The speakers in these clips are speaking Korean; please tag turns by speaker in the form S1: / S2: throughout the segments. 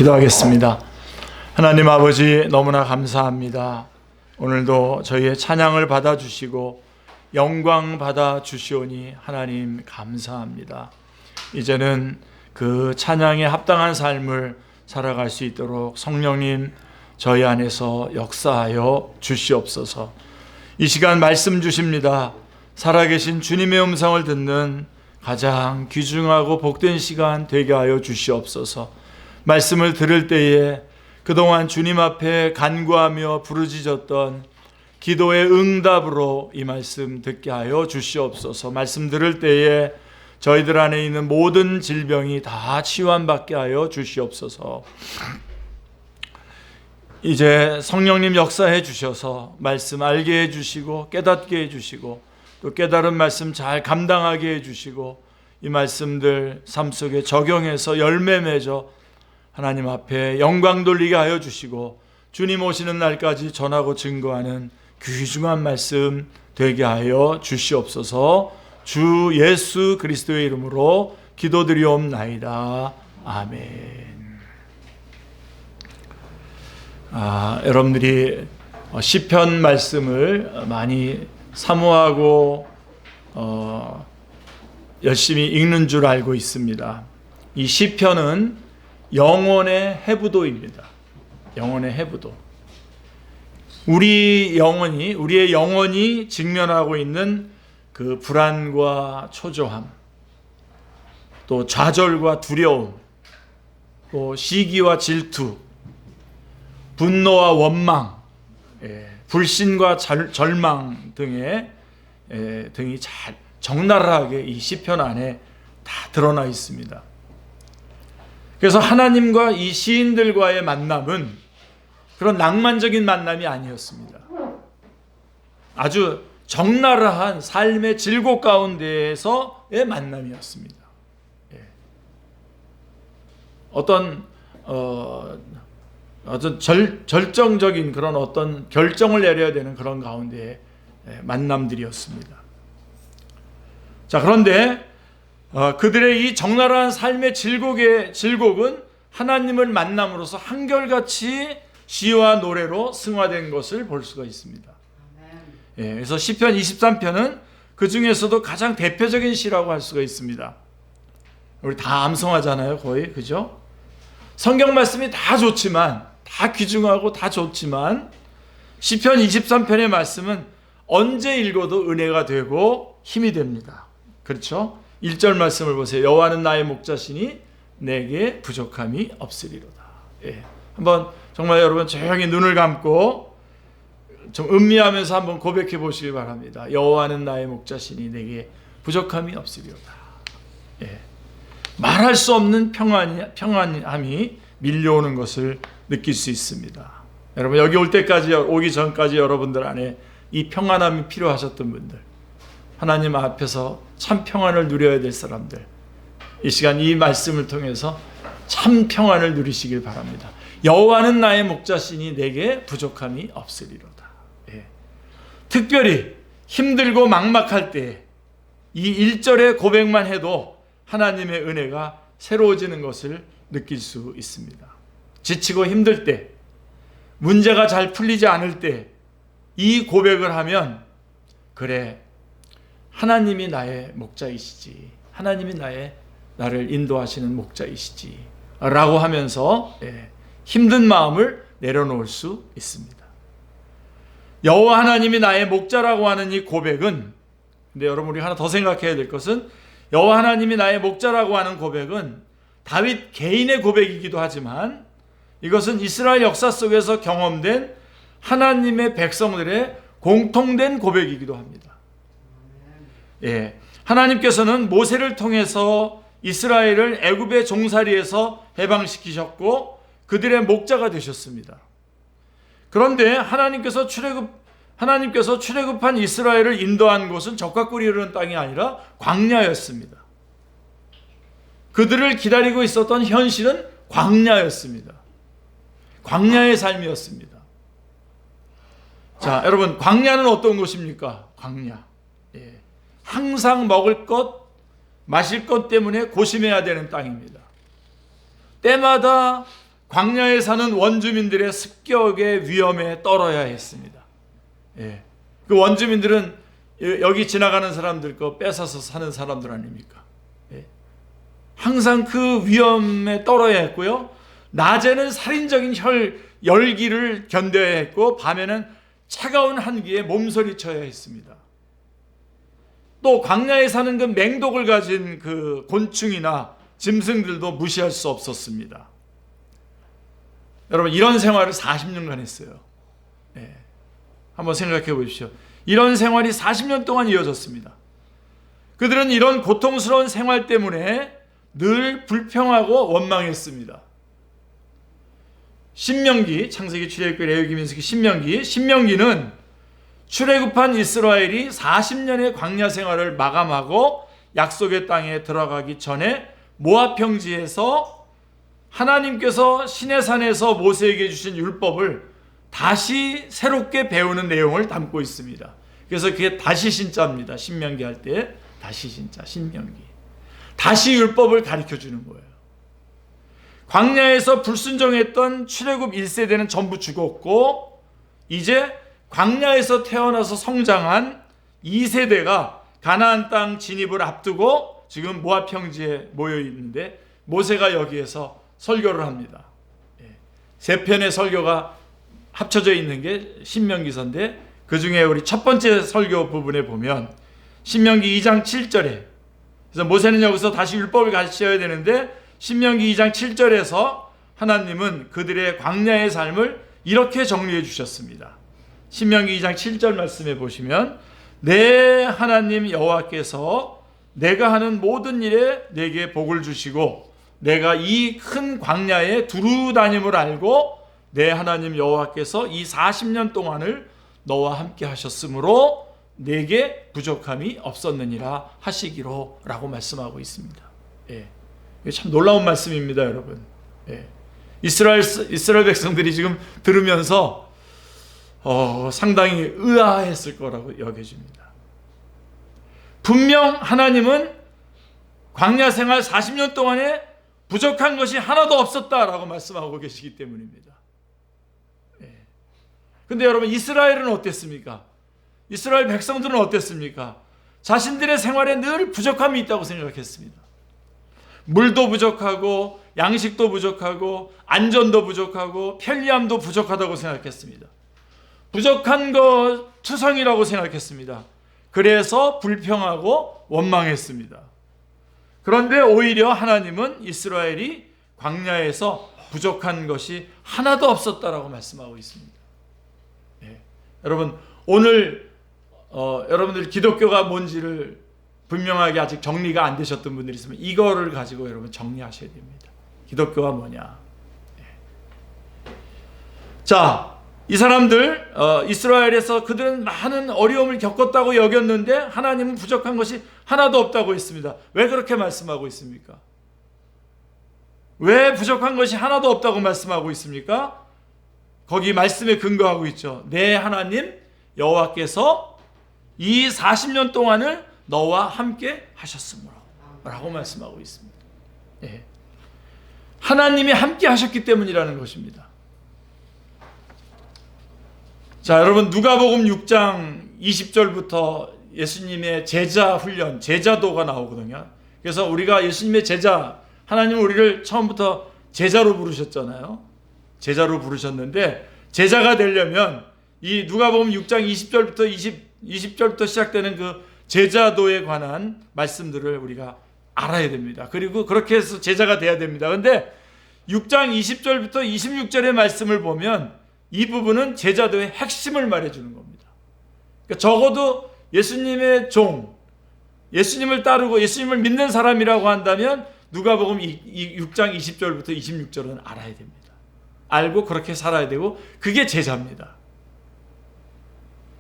S1: 기도하겠습니다. 하나님 아버지, 너무나 감사합니다. 오늘도 저희의 찬양을 받아주시고 영광 받아주시오니 하나님 감사합니다. 이제는 그 찬양에 합당한 삶을 살아갈 수 있도록 성령님 저희 안에서 역사하여 주시옵소서. 이 시간 말씀 주십니다. 살아계신 주님의 음성을 듣는 가장 귀중하고 복된 시간 되게 하여 주시옵소서. 말씀을 들을 때에 그동안 주님 앞에 간구하며 부르짖었던 기도의 응답으로 이 말씀 듣게 하여 주시옵소서. 말씀 들을 때에 저희들 안에 있는 모든 질병이 다 치유받게 하여 주시옵소서. 이제 성령님 역사해 주셔서 말씀 알게 해 주시고 깨닫게 해 주시고 또 깨달은 말씀 잘 감당하게 해 주시고 이 말씀들 삶 속에 적용해서 열매 맺어 하나님 앞에 영광 돌리게 하여 주시고 주님 오시는 날까지 전하고 증거하는 귀중한 말씀 되게 하여 주시옵소서. 주 예수 그리스도의 이름으로 기도드리옵나이다. 아멘. 여러분들이 시편 말씀을 많이 사모하고 열심히 읽는 줄 알고 있습니다. 이 시편은 영혼의 해부도입니다. 영혼의 해부도. 우리의 영혼이 직면하고 있는 그 불안과 초조함, 또 좌절과 두려움, 또 시기와 질투, 분노와 원망, 불신과 절망 등이 잘 적나라하게 이 시편 안에 다 드러나 있습니다. 그래서 하나님과 이 시인들과의 만남은 그런 낭만적인 만남이 아니었습니다. 아주 적나라한 삶의 질곡 가운데에서의 만남이었습니다. 어떤 절정적인 그런 어떤 결정을 내려야 되는 그런 가운데의 만남들이었습니다. 자, 그런데 그들의 이 적나라한 삶의 질곡은 하나님을 만남으로써 한결같이 시와 노래로 승화된 것을 볼 수가 있습니다. 그래서 시편 23편은 그 중에서도 가장 대표적인 시라고 할 수가 있습니다. 우리 다 암송하잖아요, 거의. 그죠? 성경 말씀이 다 좋지만, 다 귀중하고 다 좋지만 시편 23편의 말씀은 언제 읽어도 은혜가 되고 힘이 됩니다. 그렇죠? 1절 말씀을 보세요. 여호와는 나의 목자시니 내게 부족함이 없으리로다. 한번 정말 여러분 조용히 눈을 감고 좀 음미하면서 한번 고백해 보시기 바랍니다. 여호와는 나의 목자시니 내게 부족함이 없으리로다. 말할 수 없는 평안함이 밀려오는 것을 느낄 수 있습니다. 여러분 여기 오기 전까지 여러분들 안에 이 평안함이 필요하셨던 분들, 하나님 앞에서 참 평안을 누려야 될 사람들, 이 시간 이 말씀을 통해서 참 평안을 누리시길 바랍니다. 여호와는 나의 목자시니 내게 부족함이 없으리로다. 특별히 힘들고 막막할 때 이 1절의 고백만 해도 하나님의 은혜가 새로워지는 것을 느낄 수 있습니다. 지치고 힘들 때, 문제가 잘 풀리지 않을 때 이 고백을 하면, 그래, 하나님이 나의 목자이시지, 하나님이 나를 인도하시는 목자이시지 라고 하면서 힘든 마음을 내려놓을 수 있습니다. 여호와 하나님이 나의 목자라고 하는 이 고백은, 근데 여러분 우리 하나 더 생각해야 될 것은, 여호와 하나님이 나의 목자라고 하는 고백은 다윗 개인의 고백이기도 하지만 이것은 이스라엘 역사 속에서 경험된 하나님의 백성들의 공통된 고백이기도 합니다. 하나님께서는 모세를 통해서 이스라엘을 애굽의 종살이에서 해방시키셨고 그들의 목자가 되셨습니다. 그런데 하나님께서 출애굽한 이스라엘을 인도한 곳은 적과 꿀이 흐르는 땅이 아니라 광야였습니다. 그들을 기다리고 있었던 현실은 광야였습니다. 광야의 삶이었습니다. 자, 여러분, 광야는 어떤 곳입니까? 광야. 항상 먹을 것, 마실 것 때문에 고심해야 되는 땅입니다. 때마다 광야에 사는 원주민들의 습격의 위험에 떨어야 했습니다. 예. 그 원주민들은 여기 지나가는 사람들 거 뺏어서 사는 사람들 아닙니까? 예. 항상 그 위험에 떨어야 했고요. 낮에는 살인적인 열기를 견뎌야 했고 밤에는 차가운 한기에 몸서리쳐야 했습니다. 또 광야에 사는 그 맹독을 가진 그 곤충이나 짐승들도 무시할 수 없었습니다. 여러분 이런 생활을 40년간 했어요. 예. 한번 생각해 보십시오. 이런 생활이 40년 동안 이어졌습니다. 그들은 이런 고통스러운 생활 때문에 늘 불평하고 원망했습니다. 신명기, 창세기, 출애굽기, 레위기, 민수기, 신명기는 출애굽한 이스라엘이 40년의 광야 생활을 마감하고 약속의 땅에 들어가기 전에 모압 평지에서 하나님께서 시내산에서 모세에게 주신 율법을 다시 새롭게 배우는 내용을 담고 있습니다. 그래서 그게 다시 신자입니다. 신명기 할 때 다시 신자, 신명기. 다시 율법을 가르쳐 주는 거예요. 광야에서 불순종했던 출애굽 1세대는 전부 죽었고 이제 광야에서 태어나서 성장한 2세대가 가나안 땅 진입을 앞두고 지금 모압 평지에 모여 있는데 모세가 여기에서 설교를 합니다. 세 편의 설교가 합쳐져 있는 게 신명기서인데 그 중에 우리 첫 번째 설교 부분에 보면 신명기 2장 7절에 그래서 모세는 여기서 다시 율법을 가르쳐야 되는데 신명기 2장 7절에서 하나님은 그들의 광야의 삶을 이렇게 정리해 주셨습니다. 신명기 2장 7절 말씀에 보시면 내 하나님 여호와께서 내가 하는 모든 일에 내게 복을 주시고 내가 이 큰 광야에 두루 다님을 알고 내 하나님 여호와께서 이 40년 동안을 너와 함께 하셨으므로 내게 부족함이 없었느니라 하시기로 라고 말씀하고 있습니다. 예. 참 놀라운 말씀입니다, 여러분. 예. 이스라엘 백성들이 지금 들으면서 상당히 의아했을 거라고 여겨집니다. 분명 하나님은 광야 생활 40년 동안에 부족한 것이 하나도 없었다라고 말씀하고 계시기 때문입니다. 근데 여러분 이스라엘은 어땠습니까? 이스라엘 백성들은 어땠습니까? 자신들의 생활에 늘 부족함이 있다고 생각했습니다. 물도 부족하고 양식도 부족하고 안전도 부족하고 편리함도 부족하다고 생각했습니다. 부족한 것 투성이라고 생각했습니다. 그래서 불평하고 원망했습니다. 그런데 오히려 하나님은 이스라엘이 광야에서 부족한 것이 하나도 없었다라고 말씀하고 있습니다. 여러분 오늘 여러분들 기독교가 뭔지를 분명하게 아직 정리가 안 되셨던 분들이 있으면 이거를 가지고 여러분 정리하셔야 됩니다. 기독교가 뭐냐? 자, 이 사람들 이스라엘에서 그들은 많은 어려움을 겪었다고 여겼는데 하나님은 부족한 것이 하나도 없다고 했습니다. 왜 그렇게 말씀하고 있습니까? 왜 부족한 것이 하나도 없다고 말씀하고 있습니까? 거기 말씀에 근거하고 있죠. 내 하나님 여호와께서 이 40년 동안을 너와 함께 하셨으므로 라고 말씀하고 있습니다. 예. 하나님이 함께 하셨기 때문이라는 것입니다. 자, 여러분 누가복음 6장 20절부터 예수님의 제자 훈련, 제자도가 나오거든요. 그래서 우리가 예수님의 제자, 하나님은 우리를 처음부터 제자로 부르셨잖아요. 제자로 부르셨는데 제자가 되려면 이 누가복음 6장 20절부터 시작되는 그 제자도에 관한 말씀들을 우리가 알아야 됩니다. 그리고 그렇게 해서 제자가 돼야 됩니다. 그런데 6장 20절부터 26절의 말씀을 보면 이 부분은 제자도의 핵심을 말해주는 겁니다. 그러니까 적어도 예수님의 종, 예수님을 따르고 예수님을 믿는 사람이라고 한다면 누가복음 6장 20절부터 26절은 알아야 됩니다. 알고 그렇게 살아야 되고 그게 제자입니다.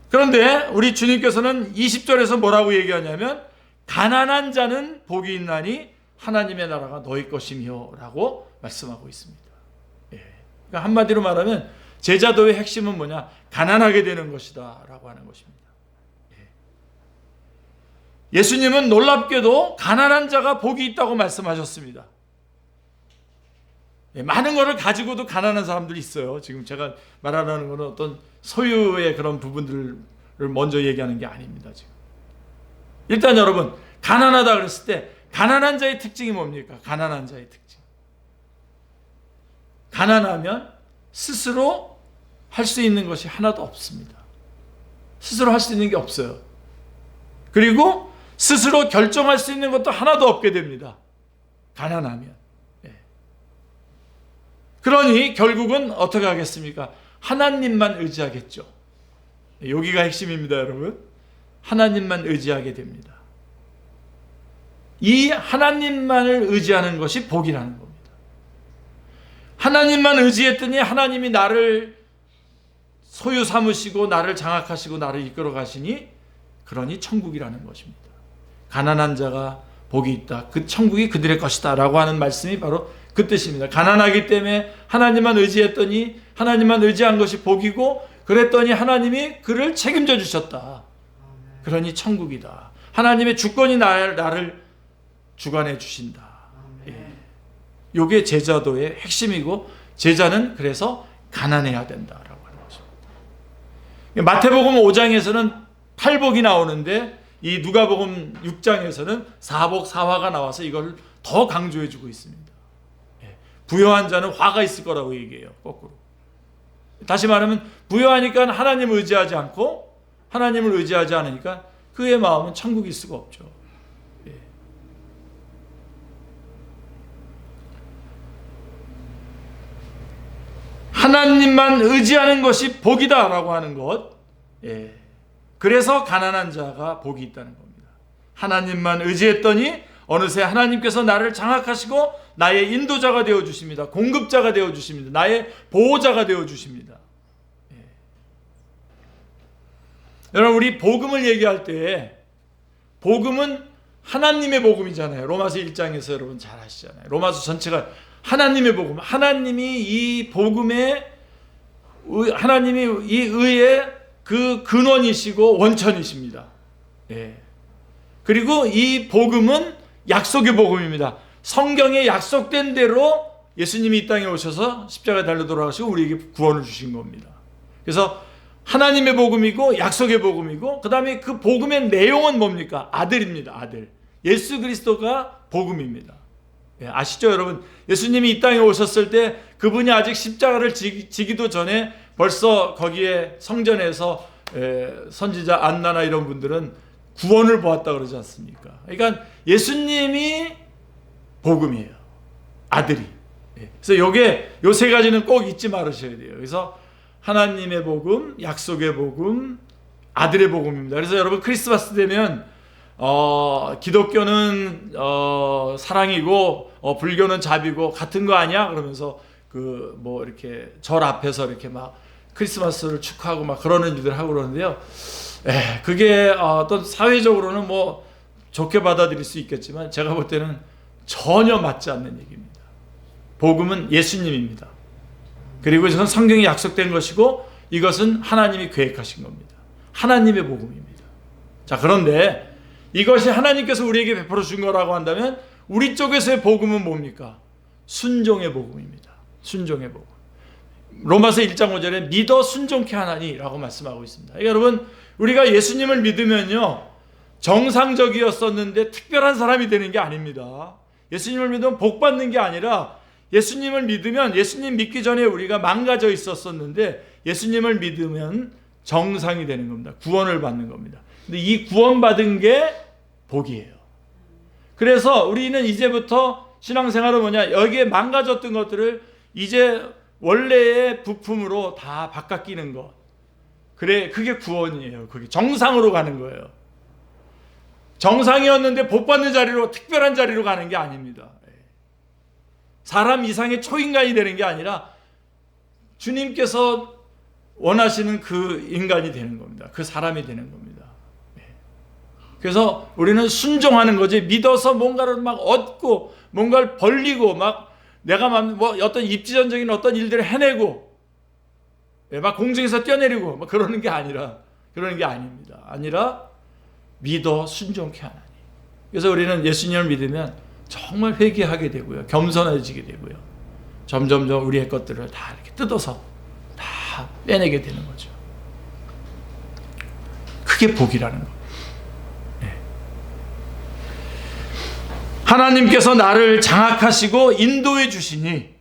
S1: 그런데 우리 주님께서는 20절에서 뭐라고 얘기하냐면 가난한 자는 복이 있나니 하나님의 나라가 너희 것이며 라고 말씀하고 있습니다. 그러니까 한마디로 말하면 제자도의 핵심은 뭐냐? 가난하게 되는 것이다 라고 하는 것입니다. 예수님은 놀랍게도 가난한 자가 복이 있다고 말씀하셨습니다. 많은 것을 가지고도 가난한 사람들이 있어요. 지금 제가 말하는 것은 어떤 소유의 그런 부분들을 먼저 얘기하는 게 아닙니다. 지금 일단 여러분, 가난하다 그랬을 때 가난한 자의 특징이 뭡니까? 가난한 자의 특징. 가난하면 스스로 할 수 있는 것이 하나도 없습니다. 스스로 할 수 있는 게 없어요. 그리고 스스로 결정할 수 있는 것도 하나도 없게 됩니다. 가난하면. 그러니 결국은 어떻게 하겠습니까? 하나님만 의지하겠죠. 여기가 핵심입니다, 여러분. 하나님만 의지하게 됩니다. 이 하나님만을 의지하는 것이 복이라는 겁니다. 하나님만 의지했더니 하나님이 나를 소유 삼으시고 나를 장악하시고 나를 이끌어 가시니, 그러니 천국이라는 것입니다. 가난한 자가 복이 있다. 그 천국이 그들의 것이다 라고 하는 말씀이 바로 그 뜻입니다. 가난하기 때문에 하나님만 의지했더니 하나님만 의지한 것이 복이고, 그랬더니 하나님이 그를 책임져 주셨다. 그러니 천국이다. 하나님의 주권이 나를 주관해 주신다. 이게 제자도의 핵심이고, 제자는 그래서 가난해야 된다라고 하는 것입니다. 마태복음 5장에서는 8복이 나오는데 이 누가복음 6장에서는 4복 4화가 나와서 이걸 더 강조해 주고 있습니다. 부여한 자는 화가 있을 거라고 얘기해요. 거꾸로. 다시 말하면 부여하니까 하나님을 의지하지 않고 하나님을 의지하지 않으니까 그의 마음은 천국일 수가 없죠. 하나님만 의지하는 것이 복이다라고 하는 것. 그래서 가난한 자가 복이 있다는 겁니다. 하나님만 의지했더니 어느새 하나님께서 나를 장악하시고 나의 인도자가 되어주십니다. 공급자가 되어주십니다. 나의 보호자가 되어주십니다. 여러분, 우리 복음을 얘기할 때 복음은 하나님의 복음이잖아요. 로마서 1장에서 여러분 잘 아시잖아요. 로마서 전체가 하나님의 복음, 하나님이 이 복음의, 하나님이 이 의의 그 근원이시고 원천이십니다. 그리고 이 복음은 약속의 복음입니다. 성경에 약속된 대로 예수님이 이 땅에 오셔서 십자가에 달려 돌아가시고 우리에게 구원을 주신 겁니다. 그래서 하나님의 복음이고 약속의 복음이고, 그 다음에 그 복음의 내용은 뭡니까? 아들입니다. 아들. 예수 그리스도가 복음입니다. 아시죠, 여러분? 예수님이 이 땅에 오셨을 때 그분이 아직 십자가를 지기도 전에 벌써 거기에 성전에서 선지자 안나나 이런 분들은 구원을 보았다 그러지 않습니까? 그러니까 예수님이 복음이에요. 아들이. 그래서 요게 요 세 가지는 꼭 잊지 말으셔야 돼요. 그래서 하나님의 복음, 약속의 복음, 아들의 복음입니다. 그래서 여러분 크리스마스 되면 기독교는 사랑이고 불교는 자비고 같은 거 아니야? 그러면서 그 뭐 이렇게 절 앞에서 이렇게 막 크리스마스를 축하하고 막 그러는 일들 하고 그러는데요. 그게 어떤 사회적으로는 뭐 좋게 받아들일 수 있겠지만 제가 볼 때는 전혀 맞지 않는 얘기입니다. 복음은 예수님입니다. 그리고 이것은 성경에 약속된 것이고 이것은 하나님이 계획하신 겁니다. 하나님의 복음입니다. 자, 그런데 이것이 하나님께서 우리에게 베풀어 준 거라고 한다면 우리 쪽에서의 복음은 뭡니까? 순종의 복음입니다. 순종의 복음. 로마서 1장 5절에 믿어 순종케 하나니라고 말씀하고 있습니다. 그러니까 여러분, 우리가 예수님을 믿으면요, 정상적이었었는데 특별한 사람이 되는 게 아닙니다. 예수님을 믿으면 복 받는 게 아니라, 예수님을 믿으면, 예수님 믿기 전에 우리가 망가져 있었었는데 예수님을 믿으면 정상이 되는 겁니다. 구원을 받는 겁니다. 근데 이 구원받은 게 복이에요. 그래서 우리는 이제부터 신앙생활은 뭐냐, 여기에 망가졌던 것들을 이제 원래의 부품으로 다 바꿔 끼는 것. 그래, 그게 구원이에요. 그게 정상으로 가는 거예요. 정상이었는데 복 받는 자리로, 특별한 자리로 가는 게 아닙니다. 사람 이상의 초인간이 되는 게 아니라 주님께서 원하시는 그 인간이 되는 겁니다. 그 사람이 되는 겁니다. 그래서 우리는 순종하는 거지, 믿어서 뭔가를 막 얻고 뭔가를 벌리고 막 내가 뭐 어떤 입지전적인 어떤 일들을 해내고 막 공중에서 뛰어내리고 막 그러는 게 아니라, 그러는 게 아닙니다. 아니라 믿어 순종케 하나니. 그래서 우리는 예수님을 믿으면 정말 회개하게 되고요, 겸손해지게 되고요, 점점점 우리의 것들을 다 이렇게 뜯어서 다 빼내게 되는 거죠. 그게 복이라는 거. 네. 하나님께서 나를 장악하시고 인도해 주시니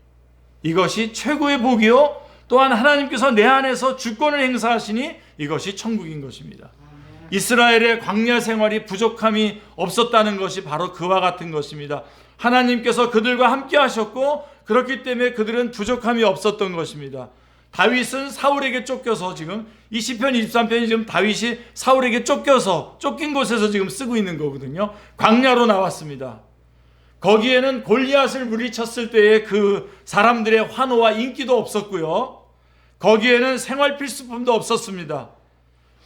S1: 이것이 최고의 복이요, 또한 하나님께서 내 안에서 주권을 행사하시니 이것이 천국인 것입니다. 이스라엘의 광야 생활이 부족함이 없었다는 것이 바로 그와 같은 것입니다. 하나님께서 그들과 함께 하셨고 그렇기 때문에 그들은 부족함이 없었던 것입니다. 다윗은 사울에게 쫓겨서 지금 이 시편 23편이 지금 다윗이 사울에게 쫓긴 곳에서 지금 쓰고 있는 거거든요. 광야로 나왔습니다. 거기에는 골리앗을 물리쳤을 때의 그 사람들의 환호와 인기도 없었고요. 거기에는 생활 필수품도 없었습니다.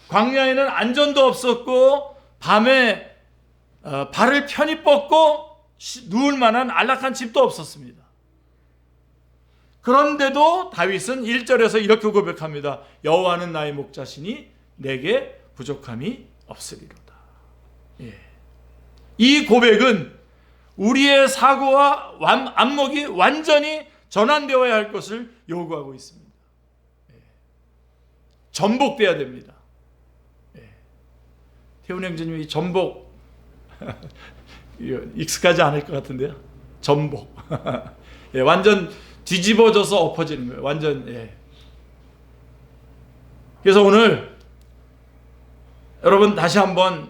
S1: 광야에는 안전도 없었고 밤에 발을 편히 뻗고 누울 만한 안락한 집도 없었습니다. 그런데도 다윗은 1절에서 이렇게 고백합니다. 여호와는 나의 목자시니 내게 부족함이 없으리로다. 예. 이 고백은 우리의 사고와 안목이 완전히 전환되어야 할 것을 요구하고 있습니다. 예. 전복돼야 됩니다. 예. 태훈 형제님이 전복 익숙하지 않을 것 같은데요. 전복. 예, 완전 뒤집어져서 엎어지는 거예요. 완전. 예. 그래서 오늘 여러분 다시 한번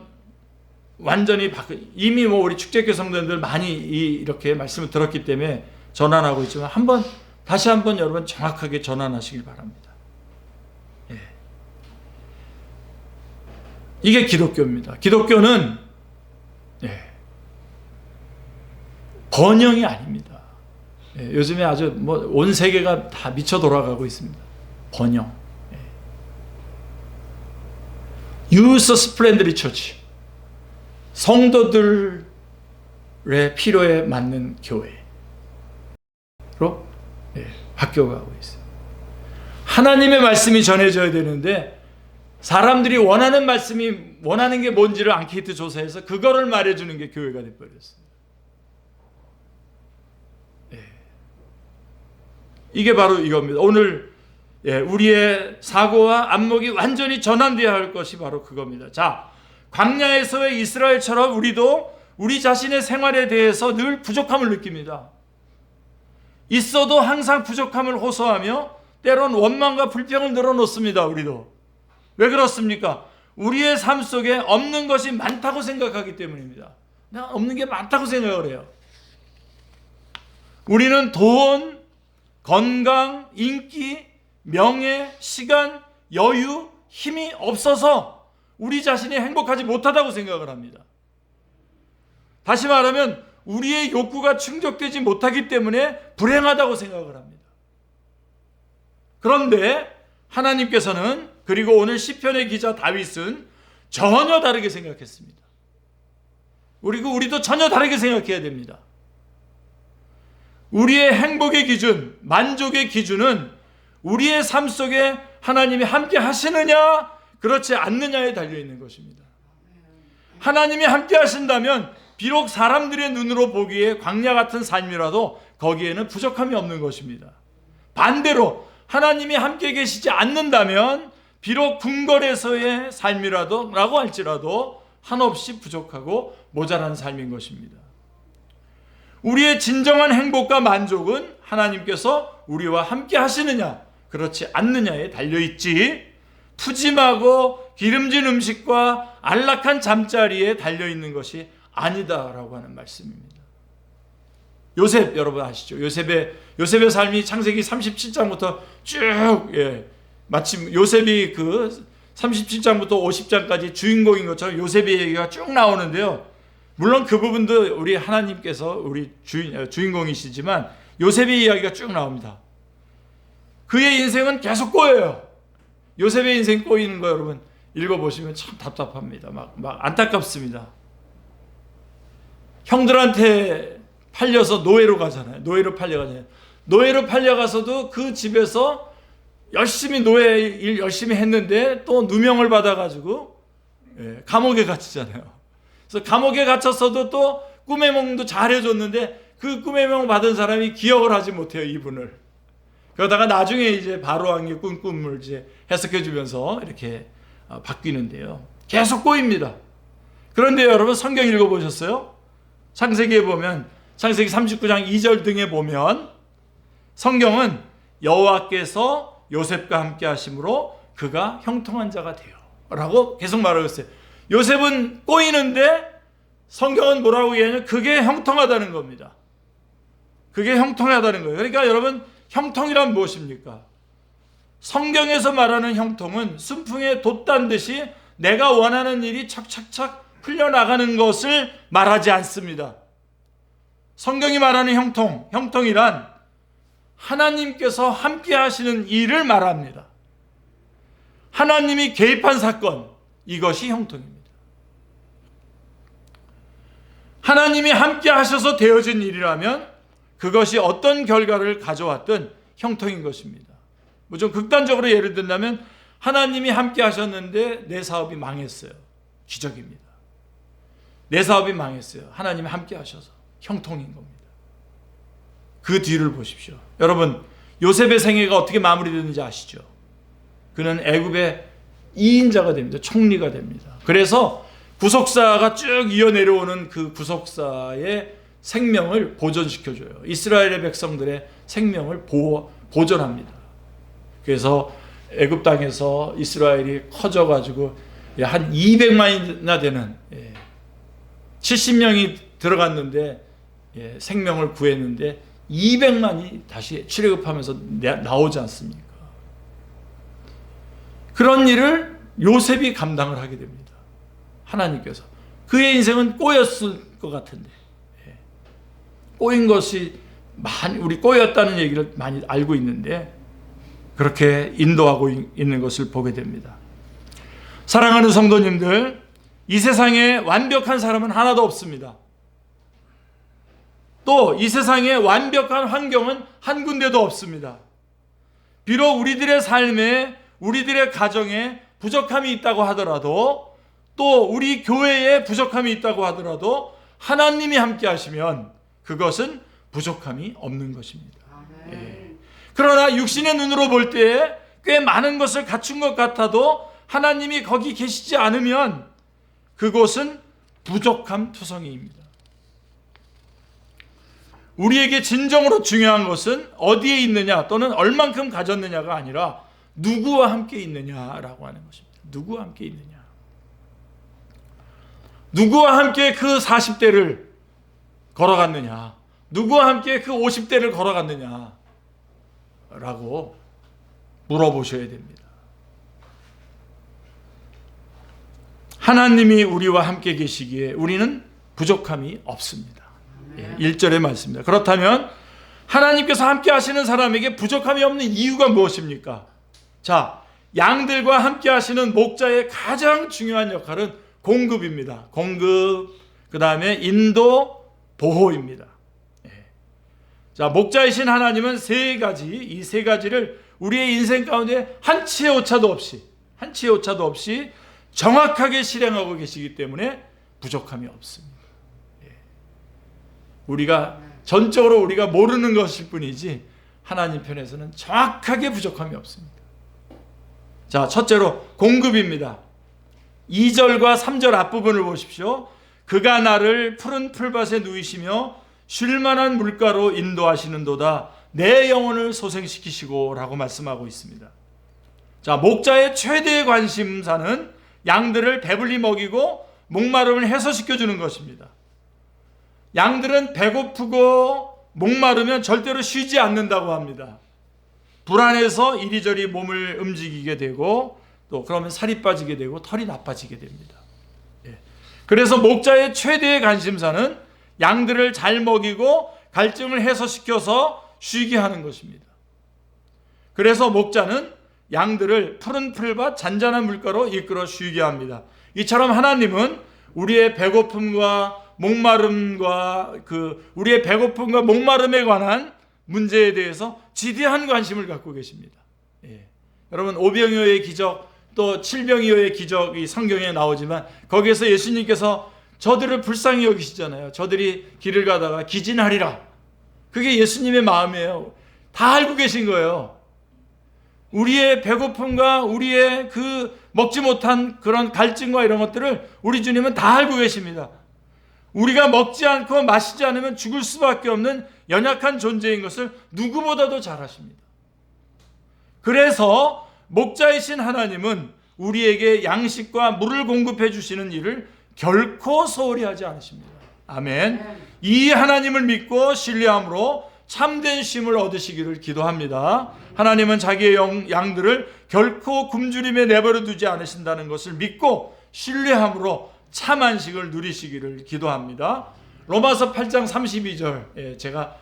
S1: 완전히 이미 우리 축제교 성도님들 많이 이렇게 말씀을 들었기 때문에 전환하고 있지만 다시 한번 여러분 정확하게 전환하시길 바랍니다. 예. 이게 기독교입니다. 기독교는 번영이 아닙니다. 요즘에 아주 온 세계가 다 미쳐 돌아가고 있습니다. 번영. 유서 스플렌드리 처치. 성도들의 필요에 맞는 교회로 바뀌어가고 있어요. 하나님의 말씀이 전해져야 되는데 사람들이 원하는 말씀이 원하는 게 뭔지를 앙케이트 조사해서 그거를 말해주는 게 교회가 돼버렸어요. 이게 바로 이겁니다. 오늘 우리의 사고와 안목이 완전히 전환되어야 할 것이 바로 그겁니다. 자, 광야에서의 이스라엘처럼 우리도 우리 자신의 생활에 대해서 늘 부족함을 느낍니다. 있어도 항상 부족함을 호소하며 때론 원망과 불평을 늘어놓습니다. 우리도. 왜 그렇습니까? 우리의 삶 속에 없는 것이 많다고 생각하기 때문입니다. 나 없는 게 많다고 생각을 해요. 우리는 돈, 건강, 인기, 명예, 시간, 여유, 힘이 없어서 우리 자신이 행복하지 못하다고 생각을 합니다. 다시 말하면 우리의 욕구가 충족되지 못하기 때문에 불행하다고 생각을 합니다. 그런데 하나님께서는, 그리고 오늘 시편의 기자 다윗은 전혀 다르게 생각했습니다. 그리고 우리도 전혀 다르게 생각해야 됩니다. 우리의 행복의 기준, 만족의 기준은 우리의 삶 속에 하나님이 함께 하시느냐, 그렇지 않느냐에 달려있는 것입니다. 하나님이 함께 하신다면 비록 사람들의 눈으로 보기에 광야 같은 삶이라도 거기에는 부족함이 없는 것입니다. 반대로 하나님이 함께 계시지 않는다면 비록 궁궐에서의 삶이라도 라고 할지라도 한없이 부족하고 모자란 삶인 것입니다. 우리의 진정한 행복과 만족은 하나님께서 우리와 함께 하시느냐 그렇지 않느냐에 달려있지, 푸짐하고 기름진 음식과 안락한 잠자리에 달려있는 것이 아니다라고 하는 말씀입니다. 요셉 여러분 아시죠? 요셉의 삶이 창세기 37장부터 쭉 마침 요셉이 그 37장부터 50장까지 주인공인 것처럼 요셉의 얘기가 쭉 나오는데요. 물론 그 부분도 우리 하나님께서 우리 주인공이시지만 요셉의 이야기가 쭉 나옵니다. 그의 인생은 계속 꼬여요. 요셉의 인생 꼬이는 거 여러분 읽어보시면 참 답답합니다. 막 안타깝습니다. 형들한테 팔려서 노예로 가잖아요. 노예로 팔려가서도 그 집에서 열심히 노예 일 열심히 했는데 또 누명을 받아가지고 감옥에 갇히잖아요. 그래서 감옥에 갇혔어도 또 꿈의梦도 잘 해줬는데 그 꿈의 명을 받은 사람이 기억을 하지 못해요, 이분을. 그러다가 나중에 이제 바로 왕이 꾼 꿈을 이제 해석해 주면서 이렇게 바뀌는데요. 계속 꼬입니다. 그런데 여러분 성경 읽어보셨어요? 창세기에 보면, 창세기 39장 2절 등에 보면 성경은 여호와께서 요셉과 함께 하심으로 그가 형통한 자가 되어 라고 계속 말하고 있어요. 요셉은 꼬이는데 성경은 뭐라고 얘기하냐면 그게 형통하다는 겁니다. 그게 형통하다는 거예요. 그러니까 여러분, 형통이란 무엇입니까? 성경에서 말하는 형통은 순풍에 돛단 듯이 내가 원하는 일이 착착착 풀려나가는 것을 말하지 않습니다. 성경이 말하는 형통이란 하나님께서 함께 하시는 일을 말합니다. 하나님이 개입한 사건, 이것이 형통입니다. 하나님이 함께 하셔서 되어진 일이라면 그것이 어떤 결과를 가져왔든 형통인 것입니다. 뭐 좀 극단적으로 예를 든다면 하나님이 함께 하셨는데 내 사업이 망했어요. 기적입니다. 내 사업이 망했어요. 하나님이 함께 하셔서 형통인 겁니다. 그 뒤를 보십시오. 여러분, 요셉의 생애가 어떻게 마무리되는지 아시죠? 그는 애굽의 2인자가 됩니다. 총리가 됩니다. 그래서 구속사가 쭉 이어 내려오는 그 구속사의 생명을 보존시켜줘요. 이스라엘의 백성들의 생명을 보존합니다. 그래서 애굽 땅에서 이스라엘이 커져가지고 한 200만이나 되는 70명이 들어갔는데 생명을 구했는데 200만이 다시 출애굽하면서 나오지 않습니까? 그런 일을 요셉이 감당을 하게 됩니다. 하나님께서. 그의 인생은 꼬였을 것 같은데, 꼬인 것이 우리 꼬였다는 얘기를 많이 알고 있는데 그렇게 인도하고 있는 것을 보게 됩니다. 사랑하는 성도님들, 이 세상에 완벽한 사람은 하나도 없습니다. 또 이 세상에 완벽한 환경은 한 군데도 없습니다. 비록 우리들의 삶에, 우리들의 가정에 부족함이 있다고 하더라도, 또 우리 교회에 부족함이 있다고 하더라도 하나님이 함께 하시면 그것은 부족함이 없는 것입니다. 그러나 육신의 눈으로 볼 때 꽤 많은 것을 갖춘 것 같아도 하나님이 거기 계시지 않으면 그곳은 부족함 투성이입니다. 우리에게 진정으로 중요한 것은 어디에 있느냐 또는 얼만큼 가졌느냐가 아니라 누구와 함께 있느냐라고 하는 것입니다. 누구와 함께 있느냐. 누구와 함께 그 40대를 걸어갔느냐, 누구와 함께 그 50대를 걸어갔느냐 라고 물어보셔야 됩니다. 하나님이 우리와 함께 계시기에 우리는 부족함이 없습니다. 1절의 말씀입니다. 그렇다면 하나님께서 함께 하시는 사람에게 부족함이 없는 이유가 무엇입니까? 자, 양들과 함께 하시는 목자의 가장 중요한 역할은 공급입니다. 공급, 그 다음에 인도, 보호입니다. 자, 목자이신 하나님은 이 세 가지를 우리의 인생 가운데 한 치의 오차도 없이 정확하게 실행하고 계시기 때문에 부족함이 없습니다. 전적으로 우리가 모르는 것일 뿐이지 하나님 편에서는 정확하게 부족함이 없습니다. 자, 첫째로 공급입니다. 2절과 3절 앞부분을 보십시오. 그가 나를 푸른 풀밭에 누이시며 쉴만한 물가로 인도하시는도다. 내 영혼을 소생시키시고 라고 말씀하고 있습니다. 자, 목자의 최대의 관심사는 양들을 배불리 먹이고 목마름을 해소시켜주는 것입니다. 양들은 배고프고 목마르면 절대로 쉬지 않는다고 합니다. 불안해서 이리저리 몸을 움직이게 되고 또 그러면 살이 빠지게 되고 털이 나빠지게 됩니다. 그래서 목자의 최대의 관심사는 양들을 잘 먹이고 갈증을 해소시켜서 쉬게 하는 것입니다. 그래서 목자는 양들을 푸른 풀밭 잔잔한 물가로 이끌어 쉬게 합니다. 이처럼 하나님은 우리의 배고픔과 목마름에 관한 문제에 대해서 지대한 관심을 갖고 계십니다. 여러분, 오병이어의 기적, 또 칠병이어의 기적이 성경에 나오지만 거기에서 예수님께서 저들을 불쌍히 여기시잖아요. 저들이 길을 가다가 기진하리라. 그게 예수님의 마음이에요. 다 알고 계신 거예요. 우리의 배고픔과 우리의 그 먹지 못한 그런 갈증과 이런 것들을 우리 주님은 다 알고 계십니다. 우리가 먹지 않고 마시지 않으면 죽을 수밖에 없는 연약한 존재인 것을 누구보다도 잘 아십니다. 그래서 목자이신 하나님은 우리에게 양식과 물을 공급해 주시는 일을 결코 소홀히 하지 않으십니다. 아멘. 이 하나님을 믿고 신뢰함으로 참된 쉼을 얻으시기를 기도합니다. 하나님은 자기의 양들을 결코 굶주림에 내버려 두지 않으신다는 것을 믿고 신뢰함으로 참 안식을 누리시기를 기도합니다. 로마서 8장 32절, 제가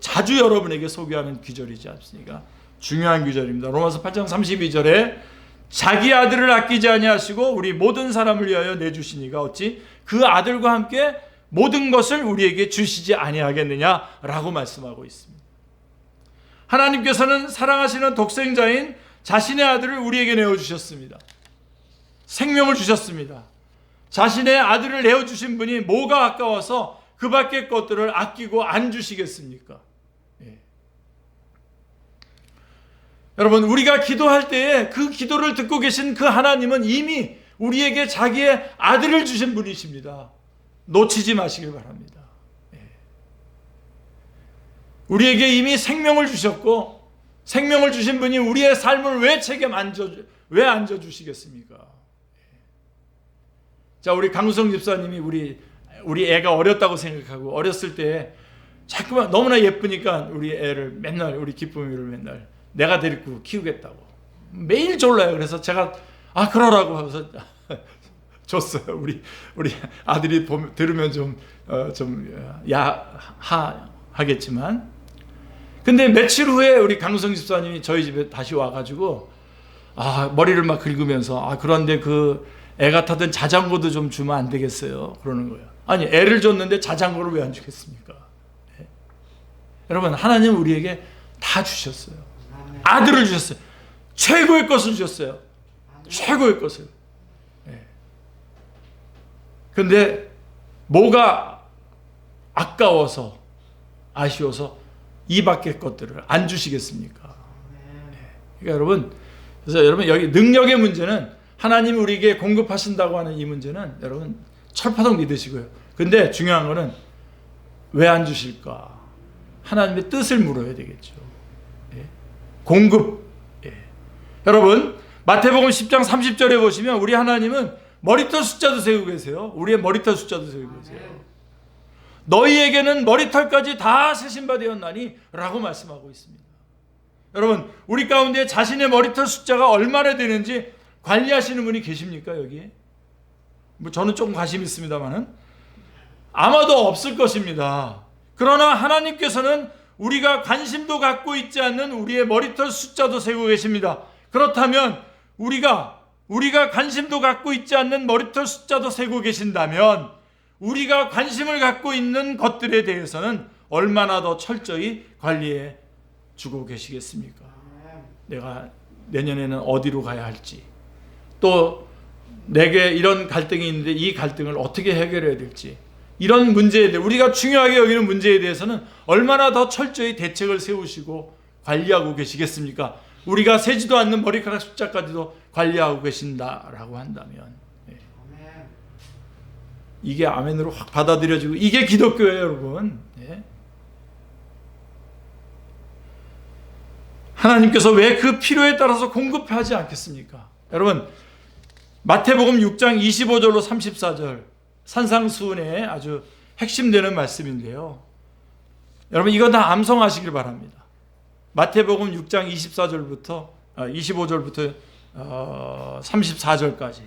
S1: 자주 여러분에게 소개하는 구절이지 않습니까? 중요한 구절입니다. 로마서 8장 32절에 자기 아들을 아끼지 아니하시고 우리 모든 사람을 위하여 내주시니가 어찌 그 아들과 함께 모든 것을 우리에게 주시지 아니하겠느냐라고 말씀하고 있습니다. 하나님께서는 사랑하시는 독생자인 자신의 아들을 우리에게 내어주셨습니다. 생명을 주셨습니다. 자신의 아들을 내어주신 분이 뭐가 아까워서 그 밖의 것들을 아끼고 안 주시겠습니까? 여러분, 우리가 기도할 때에 그 기도를 듣고 계신 그 하나님은 이미 우리에게 자기의 아들을 주신 분이십니다. 놓치지 마시길 바랍니다. 우리에게 이미 생명을 주셨고 생명을 주신 분이 우리의 삶을 왜 안져주시겠습니까? 자, 우리 강수성 집사님이 우리 애가 어렸다고 생각하고 어렸을 때 자꾸만 너무나 예쁘니까 우리 애를 맨날 우리 기쁨이를 맨날 내가 데리고 키우겠다고 매일 졸라요. 그래서 제가 그러라고 하면서 줬어요. 우리 아들이 들으면 좀 야하겠지만, 근데 며칠 후에 우리 강수성 집사님이 저희 집에 다시 와가지고 머리를 막 긁으면서 그런데 그 애가 타던 자전거도 좀 주면 안 되겠어요? 그러는 거예요. 아니, 애를 줬는데 자전거를 왜 안 주겠습니까? 네. 여러분, 하나님 우리에게 다 주셨어요. 아들을 주셨어요. 최고의 것을 주셨어요. 최고의 것을. 그런데 뭐가 아까워서 아쉬워서 이 밖의 것들을 안 주시겠습니까? 그러니까 여러분 여기 능력의 문제는 하나님이 우리에게 공급하신다고 하는 이 문제는 여러분 철파동 믿으시고요. 근데 중요한 거는 왜 안 주실까? 하나님의 뜻을 물어야 되겠죠. 공급. 여러분, 마태복음 10장 30절에 보시면 우리 하나님은 머리털 숫자도 세우고 계세요. 우리의 머리털 숫자도 세우고 계세요. 너희에게는 머리털까지 다 세신 바 되었나니 라고 말씀하고 있습니다. 여러분, 우리 가운데 자신의 머리털 숫자가 얼마나 되는지 관리하시는 분이 계십니까, 여기에? 저는 조금 관심 있습니다만은 아마도 없을 것입니다. 그러나 하나님께서는 우리가 관심도 갖고 있지 않는 우리의 머리털 숫자도 세우고 계십니다. 그렇다면 우리가 관심도 갖고 있지 않는 머리털 숫자도 세고 계신다면 우리가 관심을 갖고 있는 것들에 대해서는 얼마나 더 철저히 관리해 주고 계시겠습니까? 내가 내년에는 어디로 가야 할지, 또 내게 이런 갈등이 있는데 이 갈등을 어떻게 해결해야 될지, 이런 문제에 대해 우리가 중요하게 여기는 문제에 대해서는 얼마나 더 철저히 대책을 세우시고 관리하고 계시겠습니까? 우리가 세지도 않는 머리카락 숫자까지도 관리하고 계신다라고 한다면 이게 아멘으로 확 받아들여지고 이게 기독교예요, 여러분. 하나님께서 왜 그 필요에 따라서 공급하지 않겠습니까? 여러분, 마태복음 6장 25절로 34절 산상수훈의 아주 핵심되는 말씀인데요. 여러분, 이거 다 암송하시길 바랍니다. 마태복음 6장 25절부터 34절까지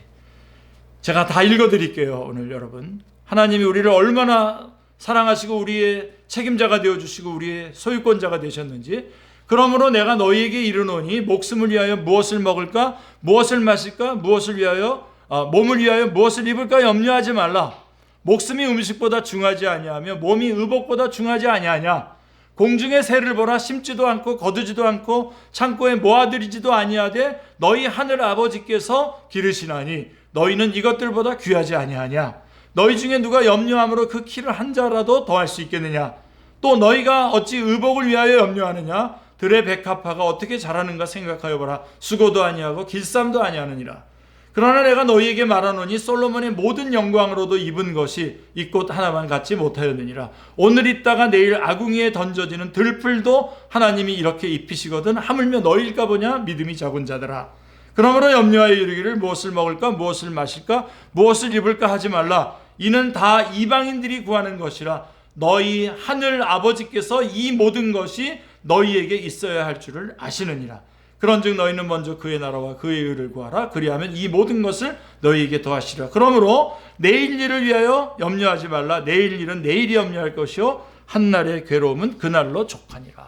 S1: 제가 다 읽어드릴게요. 오늘 여러분, 하나님이 우리를 얼마나 사랑하시고 우리의 책임자가 되어주시고 우리의 소유권자가 되셨는지. 그러므로 내가 너희에게 이르노니 목숨을 위하여 무엇을 먹을까, 무엇을 마실까, 무엇을 위하여 몸을 위하여 무엇을 입을까 염려하지 말라. 목숨이 음식보다 중하지 아니하며 몸이 의복보다 중하지 아니하냐. 공중의 새를 보라. 심지도 않고 거두지도 않고 창고에 모아들이지도 아니하되 너희 하늘 아버지께서 기르시나니 너희는 이것들보다 귀하지 아니하냐. 너희 중에 누가 염려함으로 그 키를 한 자라도 더할 수 있겠느냐? 또 너희가 어찌 의복을 위하여 염려하느냐? 들의 백합화가 어떻게 자라는가 생각하여 보라. 수고도 아니하고 길쌈도 아니하느니라. 그러나 내가 너희에게 말하노니 솔로몬의 모든 영광으로도 입은 것이 이 꽃 하나만 갖지 못하였느니라. 오늘 있다가 내일 아궁이에 던져지는 들풀도 하나님이 이렇게 입히시거든 하물며 너희일까 보냐? 믿음이 적은 자들아. 그러므로 염려하여 이르기를 무엇을 먹을까 무엇을 마실까 무엇을 입을까 하지 말라. 이는 다 이방인들이 구하는 것이라. 너희 하늘 아버지께서 이 모든 것이 너희에게 있어야 할 줄을 아시느니라. 그런즉 너희는 먼저 그의 나라와 그의 의를 구하라. 그리하면 이 모든 것을 너희에게 더하시리라. 그러므로 내일 일을 위하여 염려하지 말라. 내일 일은 내일이 염려할 것이요 한날의 괴로움은 그날로 족하니라.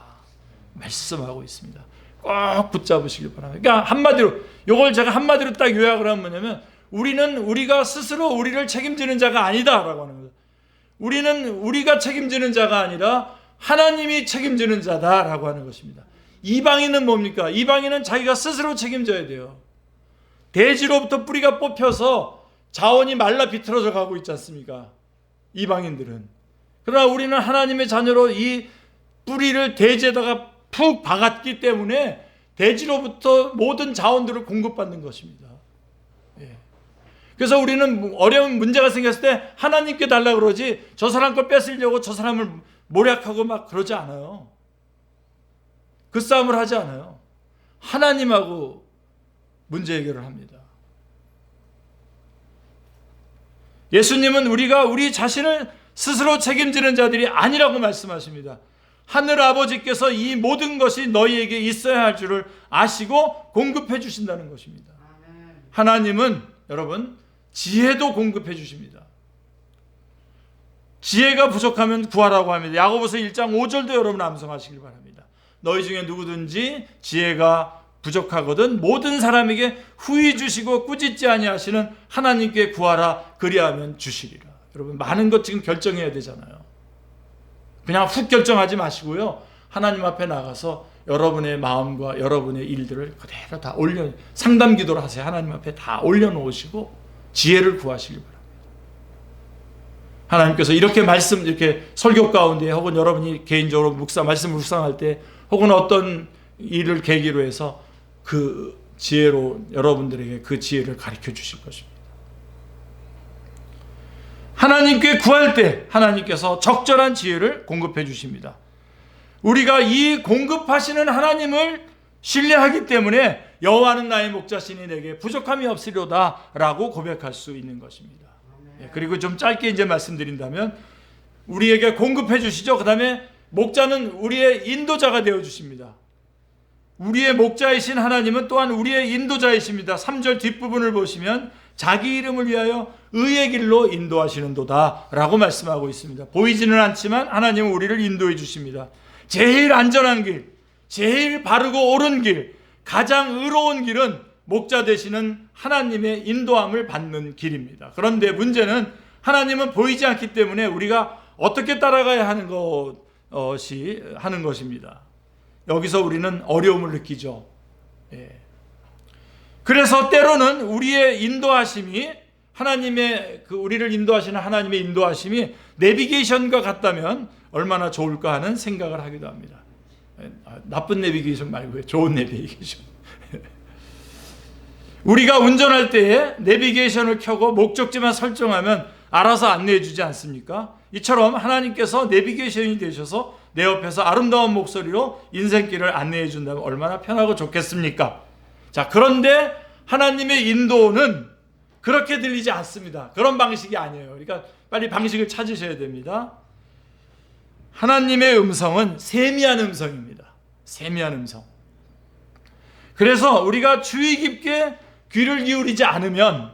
S1: 말씀하고 있습니다. 꼭 붙잡으시길 바랍니다. 그러니까 한마디로 이걸 제가 한마디로 딱 요약을 하면 뭐냐면 우리가 스스로 우리를 책임지는 자가 아니다라고 하는 거죠. 우리는 우리가 책임지는 자가 아니라 하나님이 책임지는 자다라고 하는 것입니다. 이방인은 뭡니까? 이방인은 자기가 스스로 책임져야 돼요. 대지로부터 뿌리가 뽑혀서 자원이 말라 비틀어져 가고 있지 않습니까? 이방인들은. 그러나 우리는 하나님의 자녀로 이 뿌리를 대지에다가 푹 박았기 때문에 대지로부터 모든 자원들을 공급받는 것입니다. 그래서 우리는 어려운 문제가 생겼을 때 하나님께 달라고 그러지 저 사람 걸 뺏으려고 저 사람을 모략하고 막 그러지 않아요. 그 싸움을 하지 않아요. 하나님하고 문제 해결을 합니다. 예수님은 우리가 우리 자신을 스스로 책임지는 자들이 아니라고 말씀하십니다. 하늘 아버지께서 이 모든 것이 너희에게 있어야 할 줄을 아시고 공급해 주신다는 것입니다. 하나님은 여러분 지혜도 공급해 주십니다. 지혜가 부족하면 구하라고 합니다. 야고보서 1장 5절도 여러분 암송하시길 바랍니다. 너희 중에 누구든지 지혜가 부족하거든 모든 사람에게 후히 주시고 꾸짖지 아니하시는 하나님께 구하라. 그리하면 주시리라. 여러분 많은 것 지금 결정해야 되잖아요. 그냥 훅 결정하지 마시고요. 하나님 앞에 나가서 여러분의 마음과 여러분의 일들을 그대로 다 상담 기도를 하세요. 하나님 앞에 다 올려놓으시고 지혜를 구하시길 바랍니다. 하나님께서 이렇게 설교 가운데 혹은 여러분이 개인적으로 말씀 묵상할 때 혹은 어떤 일을 계기로 해서 그 지혜로 여러분들에게 그 지혜를 가르쳐 주실 것입니다. 하나님께 구할 때 하나님께서 적절한 지혜를 공급해 주십니다. 우리가 이 공급하시는 하나님을 신뢰하기 때문에 여호와는 나의 목자시니 내게 부족함이 없으리로다 라고 고백할 수 있는 것입니다. 그리고 좀 짧게 이제 말씀드린다면 우리에게 공급해 주시죠. 그 다음에 목자는 우리의 인도자가 되어 주십니다. 우리의 목자이신 하나님은 또한 우리의 인도자이십니다. 3절 뒷부분을 보시면 자기 이름을 위하여 의의 길로 인도하시는도다 라고 말씀하고 있습니다. 보이지는 않지만 하나님은 우리를 인도해 주십니다. 제일 안전한 길, 제일 바르고 옳은 길, 가장 의로운 길은 목자 되시는 하나님의 인도함을 받는 길입니다. 그런데 문제는 하나님은 보이지 않기 때문에 우리가 어떻게 따라가야 하는 것입니다. 여기서 우리는 어려움을 느끼죠. 그래서 때로는 우리의 인도하심이 우리를 인도하시는 하나님의 인도하심이 내비게이션과 같다면 얼마나 좋을까 하는 생각을 하기도 합니다. 나쁜 내비게이션 말고요. 좋은 내비게이션. 우리가 운전할 때에 내비게이션을 켜고 목적지만 설정하면 알아서 안내해 주지 않습니까? 이처럼 하나님께서 내비게이션이 되셔서 내 옆에서 아름다운 목소리로 인생길을 안내해 준다면 얼마나 편하고 좋겠습니까? 자, 그런데 하나님의 인도는 그렇게 들리지 않습니다. 그런 방식이 아니에요. 그러니까 빨리 방식을 찾으셔야 됩니다. 하나님의 음성은 세미한 음성입니다. 세미한 음성. 그래서 우리가 주의 깊게 귀를 기울이지 않으면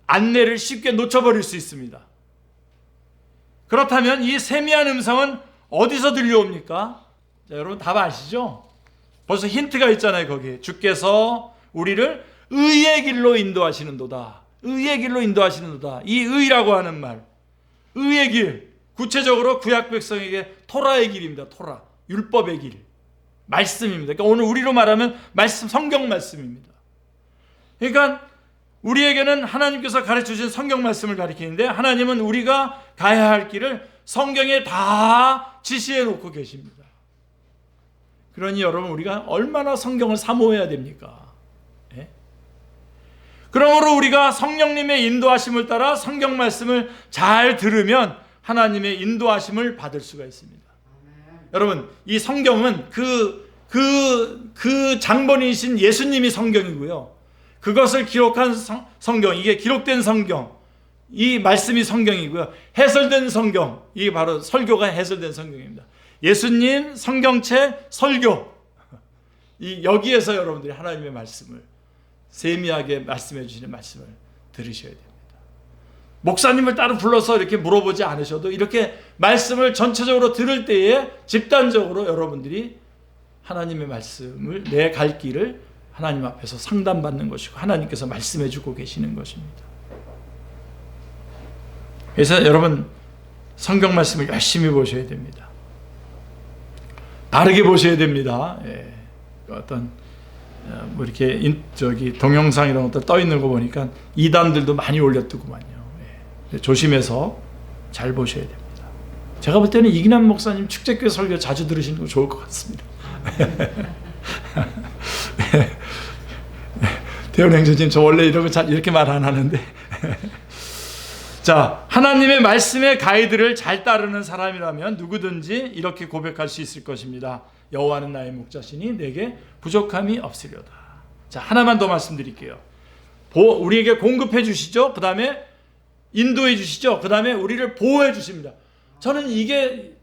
S1: 안내를 쉽게 놓쳐버릴 수 있습니다. 그렇다면 이 세미한 음성은 어디서 들려옵니까? 자, 여러분 답 아시죠? 벌써 힌트가 있잖아요. 거기에 주께서 우리를 의의 길로 인도하시는도다. 의의 길로 인도하시는도다. 이 의라고 하는 말, 의의 길, 구체적으로 구약 백성에게 토라의 길입니다. 토라, 율법의 길, 말씀입니다. 그러니까 오늘 우리로 말하면 말씀, 성경 말씀입니다. 그러니까 우리에게는 하나님께서 가르쳐주신 성경 말씀을 가르치는데 하나님은 우리가 가야 할 길을 성경에 다 지시해 놓고 계십니다. 그러니 여러분, 우리가 얼마나 성경을 사모해야 됩니까? 예? 그러므로 우리가 성령님의 인도하심을 따라 성경 말씀을 잘 들으면 하나님의 인도하심을 받을 수가 있습니다. 여러분, 이 성경은 그 장본인이신 예수님이 성경이고요. 그것을 기록한 성경, 이게 기록된 성경, 이 말씀이 성경이고요. 해설된 성경, 이게 바로 설교가 해설된 성경입니다. 예수님, 성경책, 설교, 여기에서 여러분들이 하나님의 말씀을 세미하게 말씀해 주시는 말씀을 들으셔야 됩니다. 목사님을 따로 불러서 이렇게 물어보지 않으셔도 이렇게 말씀을 전체적으로 들을 때에 집단적으로 여러분들이 하나님의 말씀을, 내 갈 길을 하나님 앞에서 상담받는 것이고 하나님께서 말씀해 주고 계시는 것입니다. 그래서 여러분, 성경 말씀을 열심히 보셔야 됩니다. 다르게 보셔야 됩니다. 예. 어떤 뭐 이렇게 동영상 이런 것들 떠 있는 거 보니까 이단들도 많이 올렸더구만요. 예. 조심해서 잘 보셔야 됩니다. 제가 볼 때는 이기남 목사님 축제교회 설교 자주 들으시는 거 좋을 것 같습니다. 대원 행정님, 저 원래 이렇게 말 안 하는데 자, 하나님의 말씀의 가이드를 잘 따르는 사람이라면 누구든지 이렇게 고백할 수 있을 것입니다. 여호와는 나의 목자시니 내게 부족함이 없으려다. 자, 하나만 더 말씀드릴게요. 우리에게 공급해 주시죠. 그 다음에 인도해 주시죠. 그 다음에 우리를 보호해 주십니다. 저는 이게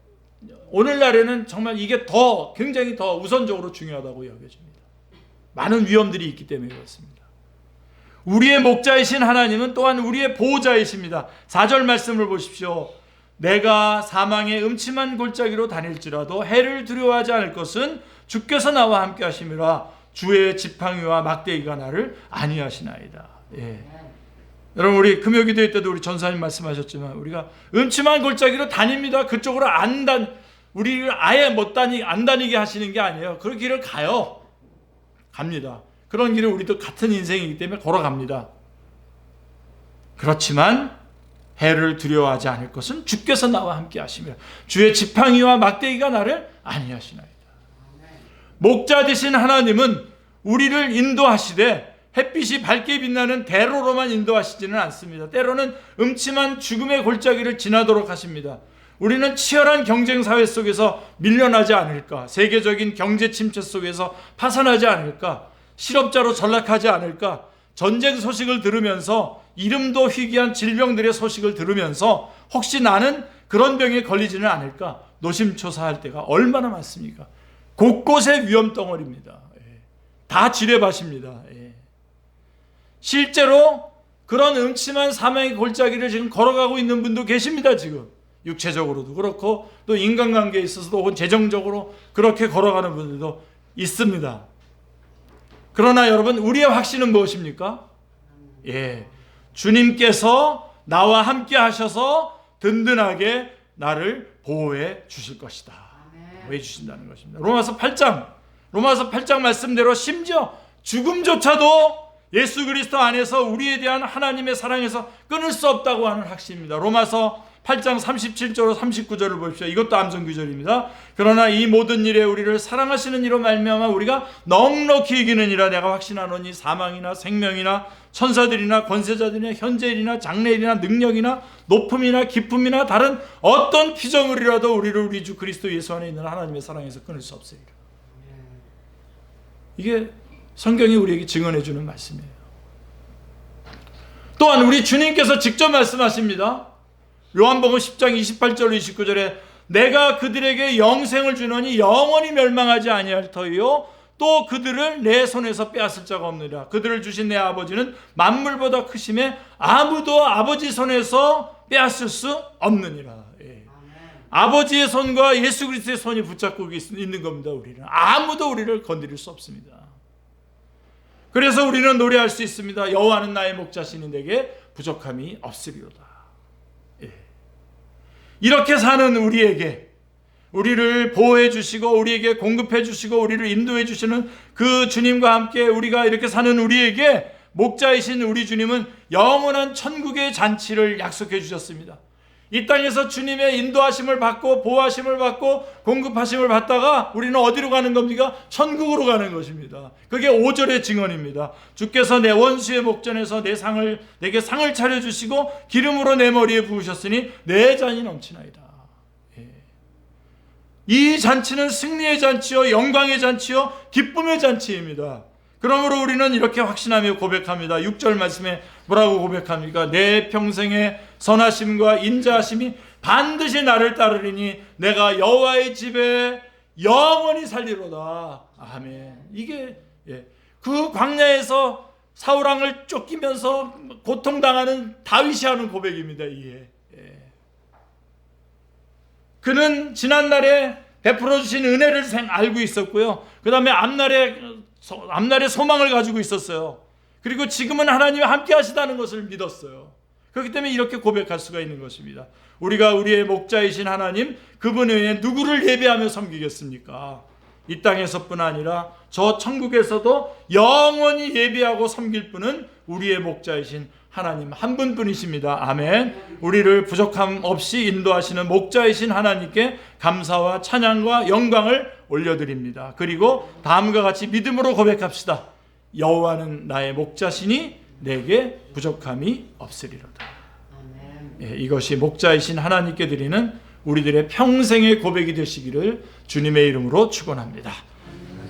S1: 오늘날에는 정말 이게 굉장히 더 우선적으로 중요하다고 여겨집니다. 많은 위험들이 있기 때문에 그렇습니다. 우리의 목자이신 하나님은 또한 우리의 보호자이십니다. 4절 말씀을 보십시오. 내가 사망의 음침한 골짜기로 다닐지라도 해를 두려워하지 않을 것은 주께서 나와 함께 하심이라. 주의 지팡이와 막대기가 나를 안위하시나이다. 예. 여러분, 우리 금요기도회 때도 우리 전사님 말씀하셨지만 우리가 음침한 골짜기로 다닙니다. 그쪽으로 우리를 아예 안 다니게 하시는 게 아니에요. 그 길을 갑니다. 그런 길을 우리도 같은 인생이기 때문에 걸어갑니다. 그렇지만 해를 두려워하지 않을 것은 주께서 나와 함께 하시며 주의 지팡이와 막대기가 나를 안위하시나이다. 목자 되신 하나님은 우리를 인도하시되 햇빛이 밝게 빛나는 대로로만 인도하시지는 않습니다. 때로는 음침한 죽음의 골짜기를 지나도록 하십니다. 우리는 치열한 경쟁 사회 속에서 밀려나지 않을까? 세계적인 경제 침체 속에서 파산하지 않을까? 실업자로 전락하지 않을까? 전쟁 소식을 들으면서 이름도 희귀한 질병들의 소식을 들으면서 혹시 나는 그런 병에 걸리지는 않을까? 노심초사할 때가 얼마나 많습니까? 곳곳에 위험 덩어리입니다. 다 지뢰밭입니다. 실제로 그런 음침한 사망의 골짜기를 지금 걸어가고 있는 분도 계십니다. 지금 육체적으로도 그렇고 또 인간관계에 있어서도 혹은 재정적으로 그렇게 걸어가는 분들도 있습니다. 그러나 여러분, 우리의 확신은 무엇입니까? 주님께서 나와 함께 하셔서 든든하게 나를 보호해 주실 것이다. 보호해 주신다는 것입니다. 로마서 8장 말씀대로 심지어 죽음조차도 예수 그리스도 안에서 우리에 대한 하나님의 사랑에서 끊을 수 없다고 하는 확신입니다. 로마서 8장 37절로 39절을 보십시오. 이것도 암송구절입니다. 그러나 이 모든 일에 우리를 사랑하시는 이로 말미암아 우리가 넉넉히 이기느니라. 내가 확신하노니 사망이나 생명이나 천사들이나 권세자들이나 현재일이나 장래일이나 능력이나 높음이나 깊음이나 다른 어떤 피조물이라도 우리를 우리 주 그리스도 예수 안에 있는 하나님의 사랑에서 끊을 수 없으리라. 이게 성경이 우리에게 증언해 주는 말씀이에요. 또한 우리 주님께서 직접 말씀하십니다. 요한복음 10장 28절 29절에 내가 그들에게 영생을 주노니 영원히 멸망하지 아니할 터이요 또 그들을 내 손에서 빼앗을 자가 없느니라. 그들을 주신 내 아버지는 만물보다 크심에 아무도 아버지 손에서 빼앗을 수 없느니라. 아버지의 손과 예수 그리스도의 손이 붙잡고 있는 겁니다. 우리는 아무도 우리를 건드릴 수 없습니다. 그래서 우리는 노래할 수 있습니다. 여호와는 나의 목자시니 내게 부족함이 없으리로다. 이렇게 사는 우리에게, 우리를 보호해 주시고 우리에게 공급해 주시고 우리를 인도해 주시는 그 주님과 함께 우리가 이렇게 사는 우리에게 목자이신 우리 주님은 영원한 천국의 잔치를 약속해 주셨습니다. 이 땅에서 주님의 인도하심을 받고 보호하심을 받고 공급하심을 받다가 우리는 어디로 가는 겁니까? 천국으로 가는 것입니다. 그게 5절의 증언입니다. 주께서 내 원수의 목전에서 내게 상을 차려주시고 기름으로 내 머리에 부으셨으니 내 잔이 넘치나이다. 이 잔치는 승리의 잔치요, 영광의 잔치요, 기쁨의 잔치입니다. 그러므로 우리는 이렇게 확신하며 고백합니다. 6절 말씀에 뭐라고 고백합니까? 내 평생의 선하심과 인자하심이 반드시 나를 따르리니 내가 여호와의 집에 영원히 살리로다. 아멘. 이게 그 광야에서 사울왕을 쫓기면서 고통당하는 다윗이 하는 고백입니다. 이게. 그는 지난날에 베풀어 주신 은혜를 알고 있었고요. 그 다음에 앞날의 소망을 가지고 있었어요. 그리고 지금은 하나님이 함께 하시다는 것을 믿었어요. 그렇기 때문에 이렇게 고백할 수가 있는 것입니다. 우리가 우리의 목자이신 하나님, 그분 외에 누구를 예배하며 섬기겠습니까? 이 땅에서뿐 아니라 저 천국에서도 영원히 예배하고 섬길 분은 우리의 목자이신 하나님 한 분뿐이십니다. 아멘. 우리를 부족함 없이 인도하시는 목자이신 하나님께 감사와 찬양과 영광을 올려드립니다. 그리고 다음과 같이 믿음으로 고백합시다. 여호와는 나의 목자시니 내게 부족함이 없으리로다. 이것이 목자이신 하나님께 드리는 우리들의 평생의 고백이 되시기를 주님의 이름으로 축원합니다.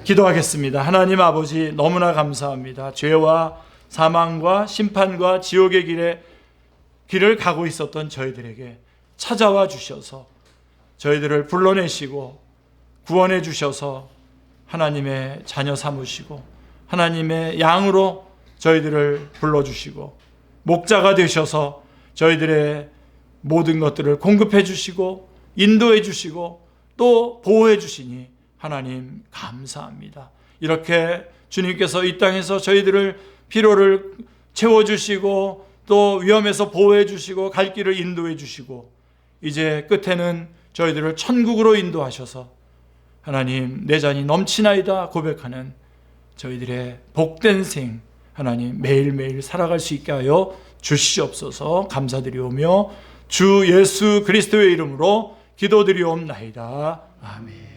S1: 기도하겠습니다. 하나님 아버지, 너무나 감사합니다. 죄와 사망과 심판과 지옥의 길을 가고 있었던 저희들에게 찾아와 주셔서 저희들을 불러내시고 구원해 주셔서 하나님의 자녀 삼으시고 하나님의 양으로 저희들을 불러주시고 목자가 되셔서 저희들의 모든 것들을 공급해 주시고 인도해 주시고 또 보호해 주시니 하나님 감사합니다. 이렇게 주님께서 이 땅에서 저희들을 필요를 채워주시고 또 위험에서 보호해 주시고 갈 길을 인도해 주시고 이제 끝에는 저희들을 천국으로 인도하셔서 하나님 내 잔이 넘치나이다 고백하는 저희들의 복된 생 하나님 매일매일 살아갈 수 있게 하여 주시옵소서. 감사드리오며 주 예수 그리스도의 이름으로 기도드리옵나이다. 아멘.